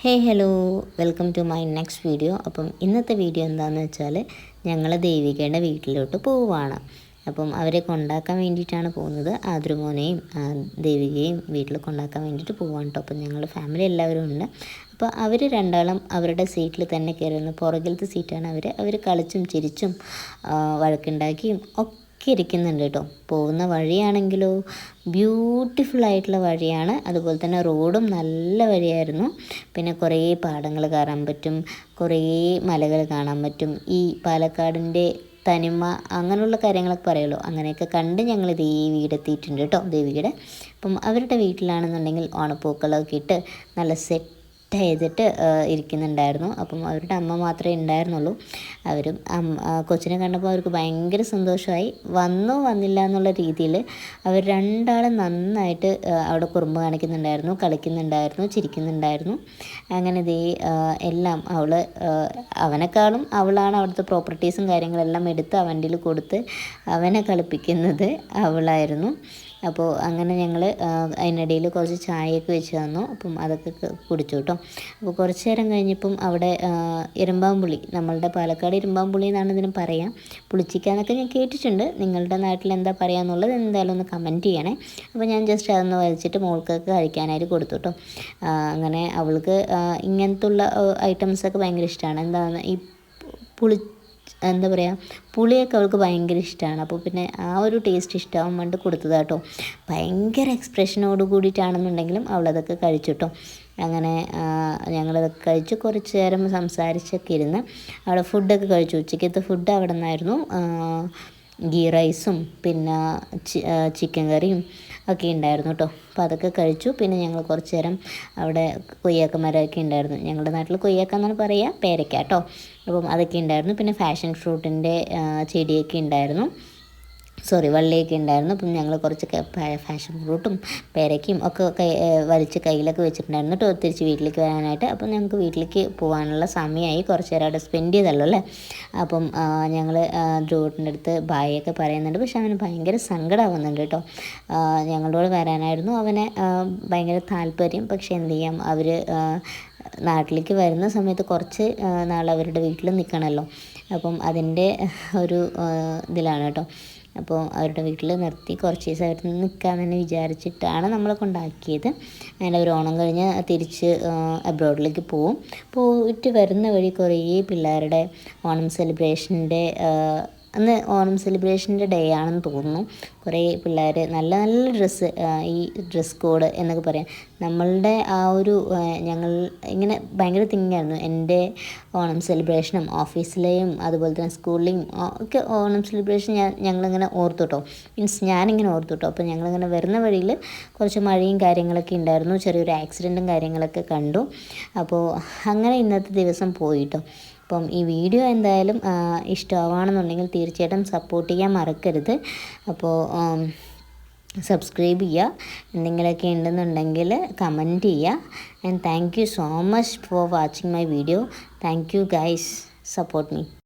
Hello welcome to my next video. അപ്പം ഇന്നത്തെ video എന്താണെന്ന് വെച്ചാൽ ഞങ്ങൾ ദേവികയുടെ വീട്ടിലോട്ട് പോവുകയാണ്. അപ്പം അവരെ കൊണ്ടാക്കാൻ വേണ്ടിയിട്ടാണ് പോകുന്നത്. ആദ്രമോനെയും ദേവികയും വീട്ടിൽ കൊണ്ടാക്കാൻ വേണ്ടിയിട്ട് പോവാണ് കേട്ടോ. അപ്പം ഞങ്ങൾ ഫാമിലി എല്ലാവരും ഉണ്ട്. അപ്പോൾ അവർ രണ്ടാളും അവരുടെ സീറ്റിൽ തന്നെ കയറുന്നു. പുറകിലത്തെ സീറ്റാണ് അവർ കളിച്ചും ചിരിച്ചും വഴക്കുണ്ടാക്കിയും ഒക്കെ ഇരിക്കുന്നുണ്ട് കേട്ടോ. പോകുന്ന വഴിയാണെങ്കിലോ ബ്യൂട്ടിഫുൾ ആയിട്ടുള്ള വഴിയാണ്. അതുപോലെ തന്നെ റോഡും നല്ല വഴിയായിരുന്നു. പിന്നെ കുറേ പാടങ്ങൾ കയറാൻ പറ്റും, കുറേ മലകൾ കാണാൻ പറ്റും. ഈ പാലക്കാടിൻ്റെ തനിമ അങ്ങനെയുള്ള കാര്യങ്ങളൊക്കെ പറയുമല്ലോ, അങ്ങനെയൊക്കെ കണ്ട് ഞങ്ങൾ ഈ വീടെത്തിയിട്ടുണ്ട് കേട്ടോ ദേവികയുടെ. അപ്പം അവരുടെ വീട്ടിലാണെന്നുണ്ടെങ്കിൽ ഓണപ്പൂക്കളൊക്കെ ഇട്ട് നല്ല സെറ്റ് ചെയ്തിട്ട് ഇരിക്കുന്നുണ്ടായിരുന്നു. അപ്പം അവരുടെ അമ്മ മാത്രമേ ഉണ്ടായിരുന്നുള്ളൂ. അവരും കൊച്ചിനെ കണ്ടപ്പോൾ അവർക്ക് ഭയങ്കര സന്തോഷമായി. വന്നില്ല എന്നുള്ള രീതിയിൽ അവർ രണ്ടാളും നന്നായിട്ട് അവിടെ കുറുമ്പ് കാണിക്കുന്നുണ്ടായിരുന്നു, കളിക്കുന്നുണ്ടായിരുന്നു, ചിരിക്കുന്നുണ്ടായിരുന്നു. അങ്ങനെ എല്ലാം അവനെക്കാളും അവളാണ് അവിടുത്തെ പ്രോപ്പർട്ടീസും കാര്യങ്ങളെല്ലാം എടുത്ത് അവൻ്റെ കൊടുത്ത് അവനെ കളിപ്പിക്കുന്നത് അവളായിരുന്നു. അപ്പോൾ അങ്ങനെ ഞങ്ങൾ അതിനിടയിൽ കുറച്ച് ചായയൊക്കെ വെച്ച് തന്നു. അപ്പം അതൊക്കെ കുടിച്ചു കേട്ടോ. അപ്പോൾ കുറച്ച് നേരം കഴിഞ്ഞപ്പം അവിടെ ഇരുമ്പാമ്പുളി, നമ്മളുടെ പാലക്കാട് ഇരുമ്പാമ്പുളി എന്നാണ് ഇതിന് പറയാം. പുളിച്ചിക്കാന്നൊക്കെ ഞാൻ കേട്ടിട്ടുണ്ട്. നിങ്ങളുടെ നാട്ടിൽ എന്താ പറയുക എന്നുള്ളത് എന്തായാലും ഒന്ന് കമൻറ്റ് ചെയ്യണേ. അപ്പോൾ ഞാൻ ജസ്റ്റ് അതൊന്ന് വലിച്ചിട്ട് മോൾക്കൊക്കെ കഴിക്കാനായിട്ട് കൊടുത്തു കേട്ടോ. അങ്ങനെ അവൾക്ക് ഇങ്ങനത്തുള്ള ഐറ്റംസൊക്കെ ഭയങ്കര ഇഷ്ടമാണ്. എന്താണ് ഈ എന്താ പറയുക, പുളിയൊക്കെ അവൾക്ക് ഭയങ്കര ഇഷ്ടമാണ്. അപ്പോൾ പിന്നെ ആ ഒരു ടേസ്റ്റ് ഇഷ്ടമാവാൻ വേണ്ടി കൊടുത്തതാണ് കേട്ടോ. ഭയങ്കര എക്സ്പ്രഷനോട് കൂടിയിട്ടാണെന്നുണ്ടെങ്കിലും അവളതൊക്കെ കഴിച്ചു കേട്ടോ. അങ്ങനെ ഞങ്ങളതൊക്കെ കഴിച്ച് കുറച്ച് നേരം സംസാരിച്ചൊക്കെ ഇരുന്ന് അവിടെ ഫുഡൊക്കെ കഴിച്ചു. ഉച്ചയ്ക്കത്തെ ഫുഡ് അവിടെ നിന്നായിരുന്നു. ഗീ റൈസും പിന്നെ ചിക്കൻ കറിയും ഒക്കെ ഉണ്ടായിരുന്നു കേട്ടോ. അപ്പോൾ അതൊക്കെ കഴിച്ചു. പിന്നെ ഞങ്ങൾ കുറച്ച് നേരം അവിടെ കൊയ്യാക്ക മരമൊക്കെ ഉണ്ടായിരുന്നു. ഞങ്ങളുടെ നാട്ടിൽ കൊയ്യാക്ക എന്നാണ് പറയുക, പേരയ്ക്ക കേട്ടോ. അപ്പം അതൊക്കെ ഉണ്ടായിരുന്നു. പിന്നെ ഫാഷൻ ഫ്രൂട്ടിൻ്റെ ചെടിയൊക്കെ ഉണ്ടായിരുന്നു, വള്ളിയൊക്കെ ഉണ്ടായിരുന്നു. അപ്പം ഞങ്ങൾ കുറച്ച് ഫാഷൻ ഫ്രൂട്ടും പേരയ്ക്കും ഒക്കെ വലിച്ച് കയ്യിലൊക്കെ വെച്ചിട്ടുണ്ടായിരുന്നു കേട്ടോ, തിരിച്ച് വീട്ടിലേക്ക് വരാനായിട്ട്. അപ്പം ഞങ്ങൾക്ക് വീട്ടിലേക്ക് പോകാനുള്ള സമയമായി. കുറച്ച് നേരം അവിടെ സ്പെൻഡ് ചെയ്തല്ലോ അല്ലേ. അപ്പം ഞങ്ങൾ ധ്രുവട്ടിൻ്റെ അടുത്ത് ബായൊക്കെ പറയുന്നുണ്ട്. പക്ഷെ അവന് ഭയങ്കര സങ്കടമാകുന്നുണ്ട് കേട്ടോ. ഞങ്ങളോട് വരാനായിരുന്നു അവന് ഭയങ്കര താല്പര്യം. പക്ഷെ എന്ത് ചെയ്യാം, അവർ നാട്ടിലേക്ക് വരുന്ന സമയത്ത് കുറച്ച് നാൾ അവരുടെ വീട്ടിൽ നിൽക്കണമല്ലോ. അപ്പം അതിൻ്റെ ഒരു ഇതിലാണ് കേട്ടോ. അപ്പോൾ അവരുടെ വീട്ടിൽ നിർത്തി കുറച്ച് ദിവസം അവർ നിൽക്കാമെന്ന് വിചാരിച്ചിട്ടാണ് നമ്മളെ കൊണ്ടാക്കിയത്. അങ്ങനെ ഒരു ഓണം കഴിഞ്ഞ് തിരിച്ച് അബ്രോഡിലേക്ക് പോയിട്ട് വരുന്ന വഴി കുറേ പിള്ളേരുടെ ഓണം സെലിബ്രേഷൻ്റെ അന്ന് ഓണം സെലിബ്രേഷൻ്റെ ഡേ ആണെന്ന് തോന്നുന്നു. കുറേ പിള്ളേർ നല്ല നല്ല ഡ്രസ്സ്, ഈ ഡ്രസ് കോഡ് എന്നൊക്കെ പറയാം, നമ്മളുടെ ആ ഒരു ഞങ്ങൾ ഇങ്ങനെ ഭയങ്കര തിങ്ങായിരുന്നു. എൻ്റെ ഓണം സെലിബ്രേഷനും ഓഫീസിലെയും അതുപോലെ തന്നെ സ്കൂളിലെയും ഒക്കെ ഓണം സെലിബ്രേഷൻ ഞങ്ങളിങ്ങനെ ഓർത്തു കേട്ടോ. ഞാനിങ്ങനെ ഓർത്തു കേട്ടോ. അപ്പോൾ ഞങ്ങളിങ്ങനെ വരുന്ന വഴിയിൽ കുറച്ച് മഴയും കാര്യങ്ങളൊക്കെ ഉണ്ടായിരുന്നു. ചെറിയൊരു ആക്സിഡൻറ്റും കാര്യങ്ങളൊക്കെ കണ്ടു. അപ്പോൾ അങ്ങനെ ഇന്നത്തെ ദിവസം പോയിട്ടോ. അപ്പം ഈ വീഡിയോ എന്തായാലും ഇഷ്ടമാവുകയാണെന്നുണ്ടെങ്കിൽ തീർച്ചയായിട്ടും സപ്പോർട്ട് ചെയ്യാൻ മറക്കരുത്. അപ്പോൾ സബ്സ്ക്രൈബ് ചെയ്യുക, എന്തെങ്കിലുമൊക്കെ ഉണ്ടെന്നുണ്ടെങ്കിൽ കമൻറ്റ് ചെയ്യുക. And thank you so much for watching my video. Thank you guys, support me.